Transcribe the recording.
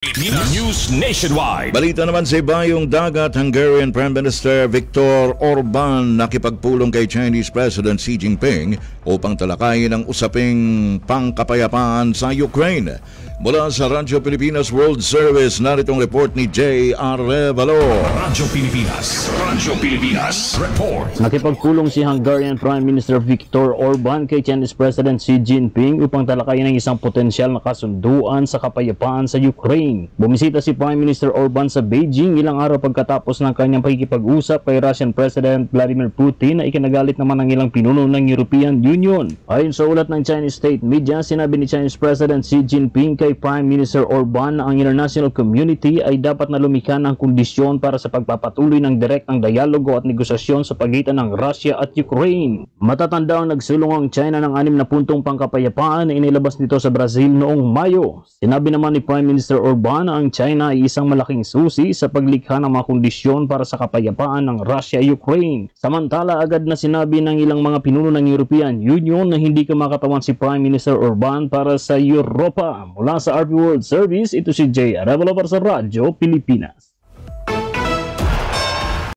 News Nationwide. Balita naman sa ibayong dagat, Hungarian Prime Minister Viktor Orban nakipagpulong kay Chinese President Xi Jinping upang talakayin ang usaping pangkapayapaan sa Ukraine. Mula sa Radyo Pilipinas World Service, naritong report ni J.R. Revalo. Radyo Pilipinas Report. Nakipagpulong si Hungarian Prime Minister Viktor Orban kay Chinese President Xi Jinping upang talakayin ang isang potensyal na kasunduan sa kapayapaan sa Ukraine. Bumisita si Prime Minister Orban sa Beijing ilang araw pagkatapos ng kanyang pakikipag-usap kay Russian President Vladimir Putin na ikinagalit naman ng ilang pinuno ng European Union. Ayon sa ulat ng Chinese state media, sinabi ni Chinese President Xi Jinping kay Prime Minister Orban na ang international community ay dapat na lumikha ng kondisyon para sa pagpapatuloy ng direktang dialogo at negosasyon sa pagitan ng Russia at Ukraine. Matatanda ang nagsulong ang China ng 6 na puntong pangkapayapaan na inilabas nito sa Brazil noong Mayo. Sinabi naman ni Prime Minister Orban na ang China ay isang malaking susi sa paglikha ng mga kondisyon para sa kapayapaan ng Russia-Ukraine. Samantala, agad na sinabi ng ilang mga pinuno ng European Union na hindi kumakatawan si Prime Minister Orban para sa Europa. Mula sa RP World Service, ito si J. Arevalo para sa Radyo Pilipinas.